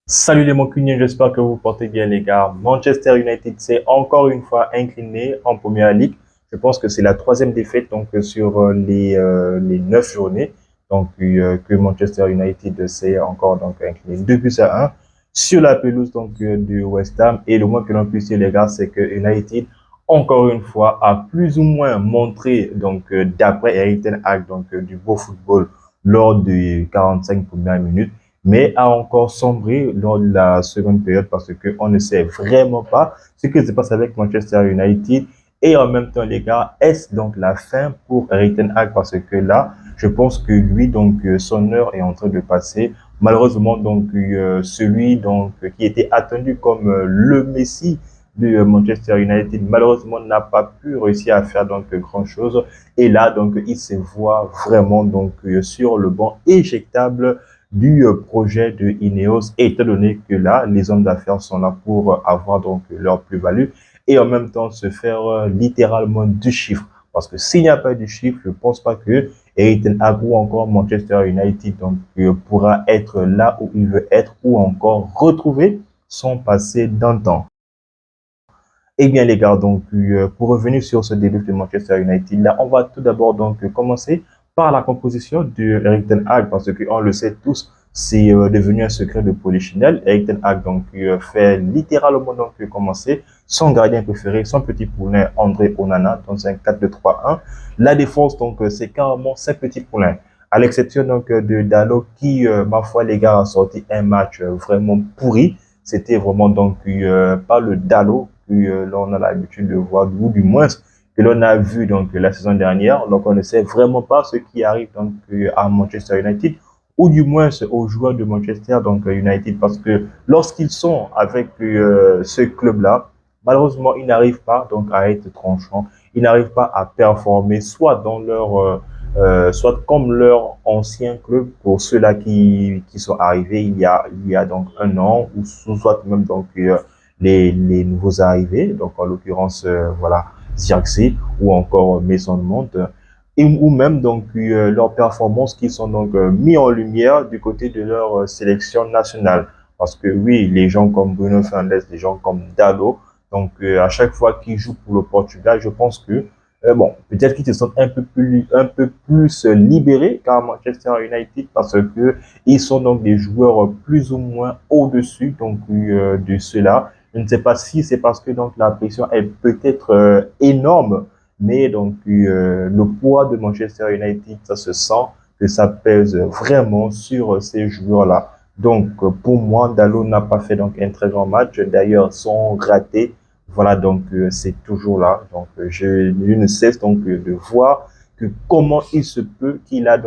Salut les moncuniers, j'espère que vous portez bien les gars. Manchester United s'est encore une fois incliné en première ligue. Je pense que c'est la troisième défaite donc sur les 9 journées que Manchester United s'est encore donc incliné 2 buts à 1 sur la pelouse de West Ham. Et le moins que l'on puisse dire les gars, c'est que United encore une fois a plus ou moins montré d'après Erik ten Hag du beau football lors des 45 premières minutes, mais a encore sombré lors de la seconde période parce qu'on ne sait vraiment pas ce qui se passe avec Manchester United. Et en même temps, les gars, est-ce donc la fin pour Erik ten Hag? Parce que là, je pense que lui, son heure est en train de passer. Malheureusement, celui qui était attendu comme le Messi de Manchester United, malheureusement, n'a pas pu réussir à faire grand chose. Et là, il se voit vraiment sur le banc éjectable du projet de Ineos, étant donné que là, les hommes d'affaires sont là pour avoir leur plus-value et en même temps se faire littéralement du chiffre. Parce que s'il n'y a pas de chiffre, je ne pense pas que Erik ten Hag ou encore Manchester United pourra être là où il veut être ou encore retrouver son passé d'antan. Eh bien les gars, pour revenir sur ce début de Manchester United, là, on va tout d'abord commencer par la composition de Erik ten Hag, parce que on le sait tous, c'est devenu un secret de polichinelle. Erik ten Hag fait littéralement commencer son gardien préféré, son petit poulain André Onana dans un 4-2-3-1. La défense c'est carrément ses petits poulains. À l'exception de Dalo qui, ma foi les gars, a sorti un match vraiment pourri. C'était vraiment pas le Dalo que l'on a l'habitude de voir, ou du moins que l'on a vu la saison dernière. Donc on ne sait vraiment pas ce qui arrive à Manchester United, ou du moins aux joueurs de Manchester United, parce que lorsqu'ils sont avec ce club-là, malheureusement ils n'arrivent pas à être tranchants, ils n'arrivent pas à performer, soit dans soit comme leur ancien club, pour ceux-là qui sont arrivés il y a un an, ou soit même les nouveaux arrivés, donc en l'occurrence voilà Zirkzee ou encore Mason Mount, ou même leurs performances qui sont mis en lumière du côté de leur sélection nationale. Parce que oui, les gens comme Bruno Fernandes, les gens comme Dalo, à chaque fois qu'ils jouent pour le Portugal, je pense que bon, peut-être qu'ils se sentent un peu plus libérés qu'à Manchester United, parce que ils sont des joueurs plus ou moins au-dessus de ceux-là. Je ne sais pas si c'est parce que la pression est peut-être énorme, mais le poids de Manchester United, ça se sent que ça pèse vraiment sur ces joueurs-là. Pour moi, Dalo n'a pas fait un très grand match. D'ailleurs, son raté, voilà, c'est toujours là. Je ne cesse de voir que comment il se peut qu'il a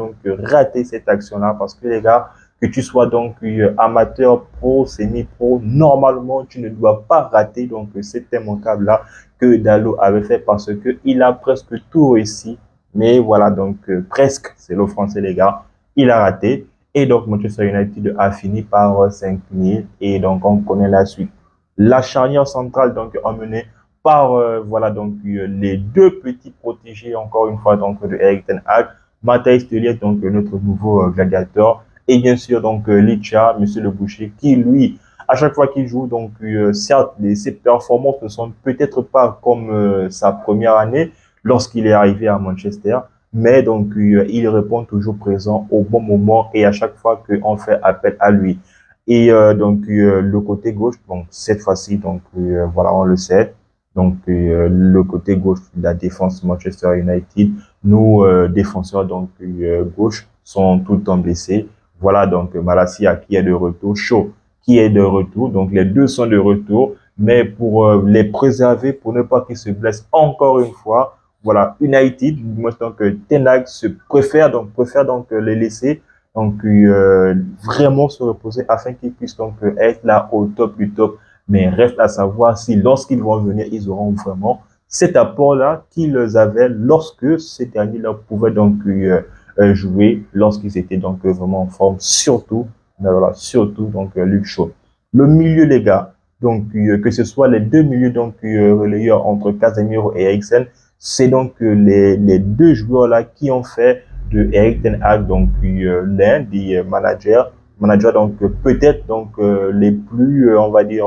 raté cette action-là, parce que les gars, que tu sois amateur, pro, semi-pro, normalement tu ne dois pas rater cet immanquable-là que Dalo avait fait, parce que il a presque tout réussi, mais voilà presque, c'est le français les gars, il a raté, et Manchester United a fini par s'incliner, et on connaît la suite. La charnière centrale emmenée par les deux petits protégés encore une fois de Erik ten Hag, Matthijs de Ligt, notre nouveau gladiateur, et bien sûr Licha, Monsieur le Boucher, qui lui, à chaque fois qu'il joue, certes ses performances ne sont peut-être pas comme sa première année lorsqu'il est arrivé à Manchester, mais il répond toujours présent au bon moment et à chaque fois qu'on fait appel à lui. Et le côté gauche, cette fois-ci, voilà, on le sait. Le côté gauche de la défense Manchester United, nos défenseurs gauche sont tout le temps blessés. Voilà, Malacia qui est de retour, Shaw qui est de retour. Donc les deux sont de retour, mais pour les préserver, pour ne pas qu'ils se blessent encore une fois, voilà, United, Ten Hag préfère les laisser vraiment se reposer afin qu'ils puissent être là au top du top. Mais reste à savoir si lorsqu'ils vont venir, ils auront vraiment cet apport-là qu'ils avaient lorsque ces derniers leur pouvaient jouer, lorsqu'ils étaient vraiment en forme, surtout, voilà, surtout Luke Shaw. Le milieu, les gars, que ce soit les deux milieux relayeurs entre Casemiro et Eriksen, c'est les deux joueurs là qui ont fait de Erik ten Hag l'un des managers managers donc peut-être donc les plus on va dire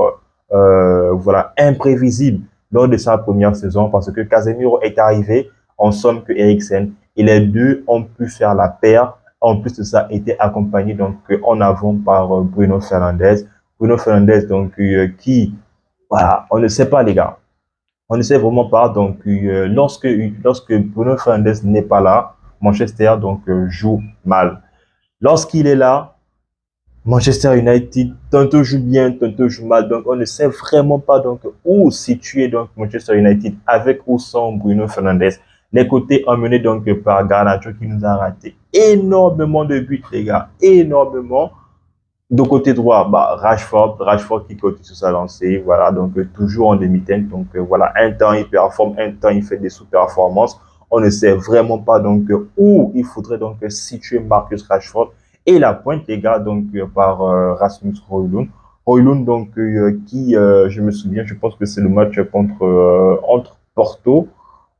voilà imprévisibles lors de sa première saison parce que Casemiro est arrivé en somme que Eriksen et les deux ont pu faire la paire. En plus de ça, était accompagné donc en avant par Bruno Fernandes. Bruno Fernandes donc qui voilà, on ne sait pas les gars. On ne sait vraiment pas. Donc, lorsque Bruno Fernandes n'est pas là, Manchester donc joue mal. Lorsqu'il est là, Manchester United tantôt joue bien, tantôt joue mal. Donc, on ne sait vraiment pas donc où situer donc Manchester United avec ou sans Bruno Fernandes. Les côtés emmenés donc par Garnacho qui nous a raté énormément de buts, les gars, énormément. De côté droit, bah, Rashford qui continue sur sa lancée, voilà, donc toujours en demi-teinte, donc voilà, un temps il performe, un temps il fait des sous-performances, on ne sait vraiment pas donc où il faudrait donc situer Marcus Rashford et la pointe les gars donc par Rasmus Højlund, Højlund donc qui, je me souviens, je pense que c'est le match contre entre Porto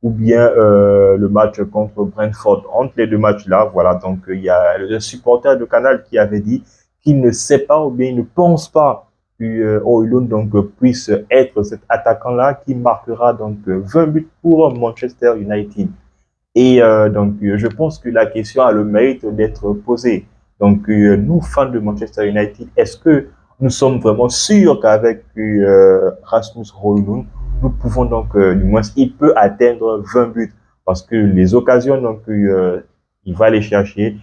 ou bien le match contre Brentford, entre les deux matchs là, voilà, donc il y a le supporter de Canal qui avait dit qu'il ne sait pas ou bien il ne pense pas que Højlund donc puisse être cet attaquant-là qui marquera donc 20 buts pour Manchester United. Et donc je pense que la question a le mérite d'être posée. Donc nous fans de Manchester United, est-ce que nous sommes vraiment sûrs qu'avec Rasmus Højlund, nous pouvons donc du moins il peut atteindre 20 buts parce que les occasions donc il va les chercher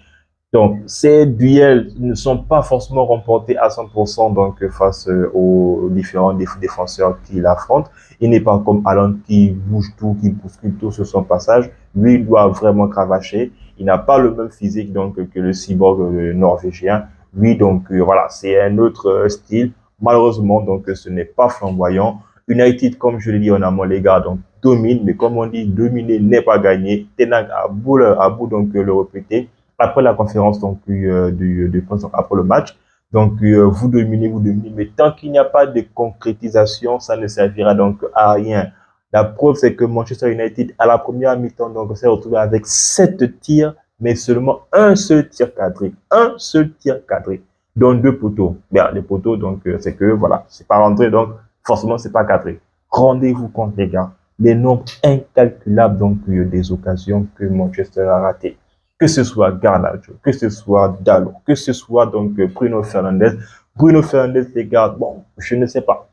donc, ces duels ne sont pas forcément remportés à 100% donc, face aux différents défenseurs qu'il affronte. Il n'est pas comme Haaland qui bouge tout, qui bouscule tout sur son passage. Lui, il doit vraiment cravacher. Il n'a pas le même physique donc, que le cyborg norvégien. Lui, donc, voilà, c'est un autre style. Malheureusement, donc, ce n'est pas flamboyant. United, comme je l'ai dit en amont, les gars, donc, domine, mais comme on dit, dominer n'est pas gagner. Tenag à bout donc, le répéter après la conférence donc de presse après le match. Donc vous dominez, mais tant qu'il n'y a pas de concrétisation, ça ne servira donc à rien. La preuve c'est que Manchester United à la première mi-temps donc s'est retrouvé avec 7 tirs, mais seulement un seul tir cadré, dont 2 poteaux. Bien, les poteaux donc c'est que voilà, c'est pas rentré donc forcément c'est pas cadré. Rendez-vous compte les gars, les nombres incalculables donc des occasions que Manchester a ratées que ce soit Garnacho, que ce soit Dalot, que ce soit donc Bruno Fernandes. Bruno Fernandes, les gars, bon, je ne sais pas.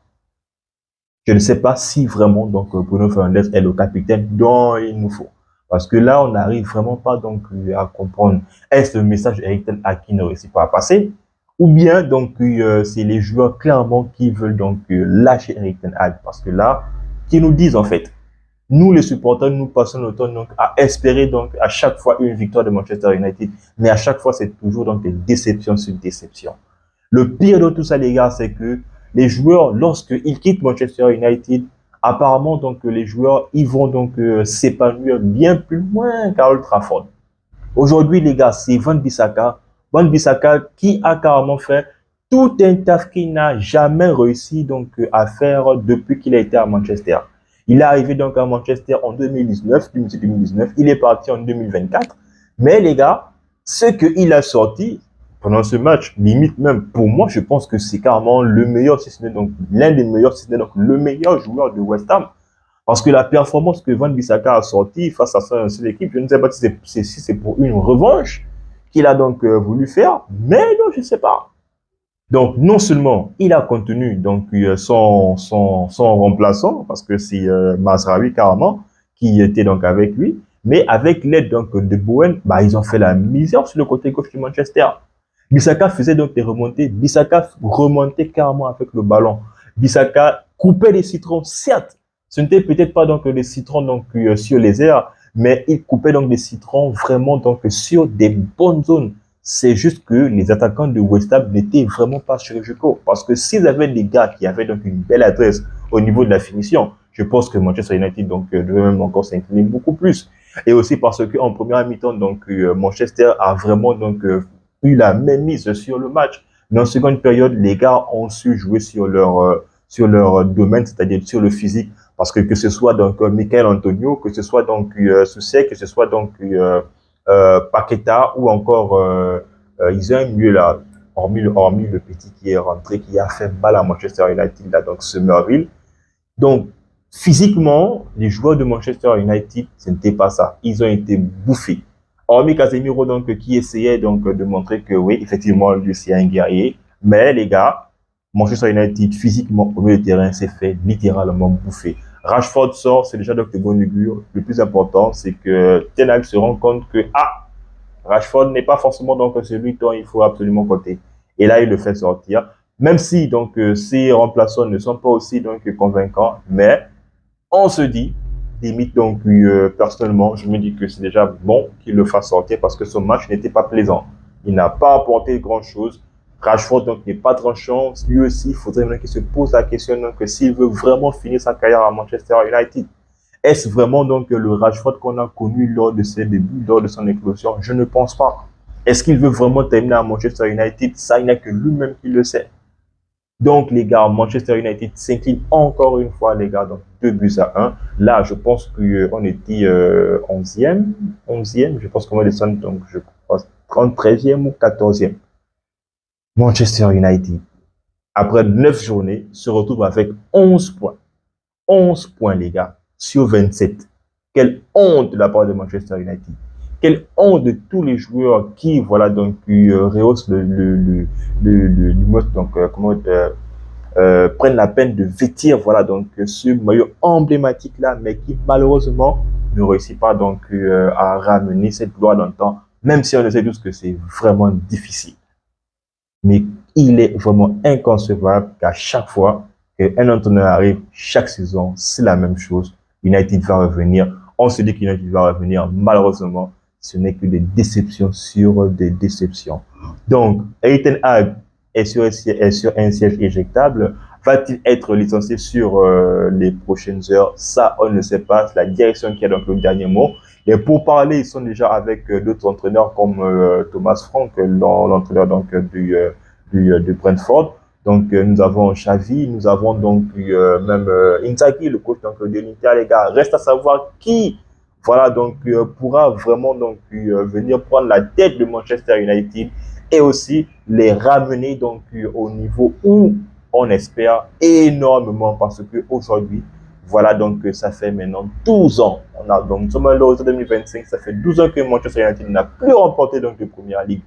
Je ne sais pas si vraiment donc Bruno Fernandes est le capitaine dont il nous faut. Parce que là, on n'arrive vraiment pas donc à comprendre est-ce le message Eric Ten Hag qui ne réussit pas à passer ou bien donc c'est les joueurs clairement qui veulent donc lâcher Eric Ten Hag parce que là, qui nous disent en fait nous, les supporters, nous passons notre temps donc à espérer donc à chaque fois une victoire de Manchester United, mais à chaque fois c'est toujours donc des déceptions sur déceptions. Le pire de tout ça, les gars, c'est que les joueurs, lorsqu'ils quittent Manchester United, apparemment donc les joueurs, ils vont donc s'épanouir bien plus loin qu'à Old Trafford. Aujourd'hui, les gars, c'est Van Bissaka. Van Bissaka qui a carrément fait tout un taf qu'il n'a jamais réussi donc à faire depuis qu'il a été à Manchester. Il est arrivé donc à Manchester en 2019, il est parti en 2024. Mais les gars, ce qu'il a sorti pendant ce match, limite même pour moi, je pense que c'est carrément le meilleur, si ce n'est donc l'un des meilleurs, si ce n'est donc le meilleur joueur de West Ham. Parce que la performance que Van Bissaka a sortie face à son équipe, je ne sais pas si c'est pour une revanche qu'il a donc voulu faire, mais non, je ne sais pas. Donc, non seulement il a contenu donc son remplaçant, parce que c'est Mazraoui carrément qui était donc avec lui, mais avec l'aide donc de Bowen, bah, ils ont fait la misère sur le côté gauche du Manchester. Bissaka faisait donc des remontées, Bissaka remontait carrément avec le ballon. Bissaka coupait les citrons, certes, ce n'était peut-être pas donc des citrons donc sur les airs, mais il coupait donc des citrons vraiment donc sur des bonnes zones. C'est juste que les attaquants de West Ham n'étaient vraiment pas chirurgicaux. Parce que s'ils avaient des gars qui avaient donc une belle adresse au niveau de la finition, je pense que Manchester United donc devait même encore s'incliner beaucoup plus. Et aussi parce que en première mi-temps donc Manchester a vraiment donc eu la même mise sur le match. Mais en seconde période, les gars ont su jouer sur leur domaine, c'est-à-dire sur le physique. Parce que ce soit donc Michael Antonio, que ce soit donc Soucek, que ce soit donc Paqueta ou encore ils ont un milieu là. hormis le petit qui est rentré, qui a fait mal à Manchester United, là, donc Summerville. Donc, physiquement, les joueurs de Manchester United, ce n'était pas ça. Ils ont été bouffés. Hormis Casemiro, donc, qui essayait donc de montrer que oui, effectivement, lui, c'est un guerrier. Mais les gars, Manchester United, physiquement, au milieu de terrain, s'est fait littéralement bouffer. Rashford sort, c'est déjà donc de bon augure. Le plus important, c'est que Ten Hag se rend compte que, Rashford n'est pas forcément donc celui dont il faut absolument compter. Et là, il le fait sortir. Même si donc ces remplaçants ne sont pas aussi donc convaincants, mais on se dit, limite donc personnellement, je me dis que c'est déjà bon qu'il le fasse sortir parce que son match n'était pas plaisant. Il n'a pas apporté grand-chose. Rashford donc n'est pas tranchant. Lui aussi, il faudrait qu'il se pose la question donc s'il veut vraiment finir sa carrière à Manchester United. Est-ce vraiment donc le Rashford qu'on a connu lors de ses débuts, lors de son éclosion? Je ne pense pas. Est-ce qu'il veut vraiment terminer à Manchester United? Ça, il n'y a que lui-même qui le sait. Donc, les gars, Manchester United s'incline encore une fois, les gars, donc 2 buts à 1. Là, je pense qu'on était 11e, je pense qu'on va descendre, donc je pense 13e ou 14e. Manchester United, après 9 journées, se retrouve avec 11 points. 11 points, les gars, sur 27. Quelle honte de la part de Manchester United. Quelle honte de tous les joueurs qui, voilà, donc, rehaussent prennent la peine de vêtir, voilà, donc, ce maillot emblématique-là, mais qui, malheureusement, ne réussit pas, donc, à ramener cette gloire dans le temps, même si on le sait tous que c'est vraiment difficile. Mais il est vraiment inconcevable qu'à chaque fois qu'un entraîneur arrive, chaque saison, c'est la même chose. United va revenir. On se dit qu'United va revenir. Malheureusement, ce n'est que des déceptions sur des déceptions. Donc, Erik ten Hag est sur un siège éjectable. Va-t-il être licencié sur les prochaines heures? Ça, on ne sait pas. C'est la direction qui a donc le dernier mot. Et pour parler, ils sont déjà avec d'autres entraîneurs comme Thomas Frank, l'entraîneur donc du Brentford. Donc nous avons Xavi, nous avons donc même Inzaghi, le coach donc de l'Inter, les gars. Reste à savoir qui, voilà, donc pourra vraiment donc venir prendre la tête de Manchester United et aussi les ramener donc au niveau où on espère énormément parce que aujourd'hui, voilà, donc ça fait maintenant 12 ans. Nous sommes en 2025, ça fait 12 ans que Manchester United n'a plus remporté donc de Première Ligue.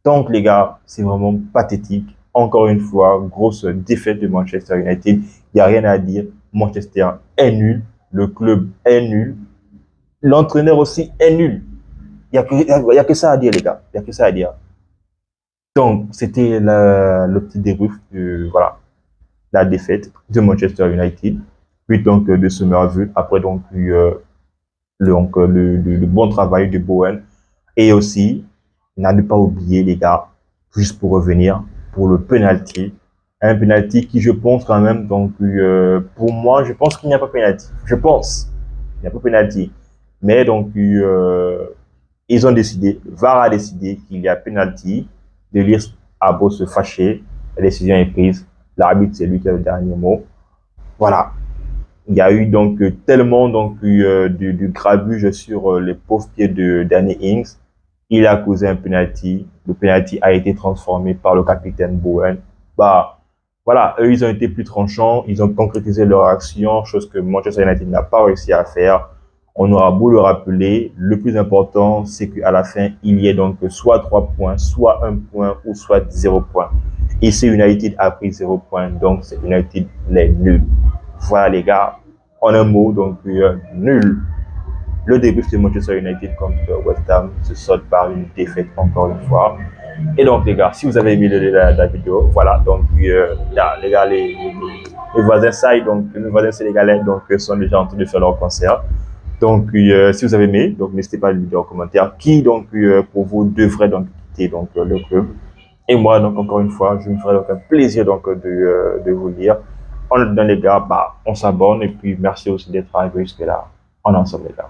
Donc les gars, c'est vraiment pathétique. Encore une fois, grosse défaite de Manchester United. Il n'y a rien à dire. Manchester est nul. Le club est nul. L'entraîneur aussi est nul. Il n'y a que ça à dire, les gars. Il n'y a que ça à dire. Donc, c'était le petit débrief de, voilà, la défaite de Manchester United. Puis donc de Summerville. Après donc le bon travail de Bowen. Et aussi, n'a pas oublié, les gars, juste pour revenir, pour le penalty. Un penalty qui, je pense quand même, donc, pour moi, je pense qu'il n'y a pas penalty. Je pense. Il n'y a pas penalty. Mais donc, ils ont décidé, VAR a décidé qu'il y a penalty. Delirte a beau se fâcher. La décision est prise. L'arbitre, c'est lui qui a le dernier mot. Voilà. Il y a eu donc tellement donc du grabuge sur les pauvres pieds de Danny Ings. Il a causé un penalty. Le penalty a été transformé par le capitaine Bowen. Bah, voilà, eux, ils ont été plus tranchants. Ils ont concrétisé leur action, chose que Manchester United n'a pas réussi à faire. On aura beau le rappeler, le plus important, c'est qu'à la fin, il y ait donc soit 3 points, soit 1 point ou soit 0 point. Ici, United a pris 0 point, donc c'est United les nuls. Voilà les gars, en un mot, donc nul. Le début de Manchester United contre West Ham se solde par une défaite encore une fois. Et donc les gars, si vous avez aimé la vidéo, voilà, donc là, les gars, les voisins donc les voisins sénégalais donc sont déjà en train de faire leur concert. Donc si vous avez aimé, donc n'hésitez pas à le dire en commentaire qui donc pour vous devrait donc quitter donc le club. Et moi donc encore une fois, je me ferai donc un plaisir donc de vous lire. On est dans les gars, bah on s'abonne et puis merci aussi d'être arrivé jusque là. On est ensemble les gars.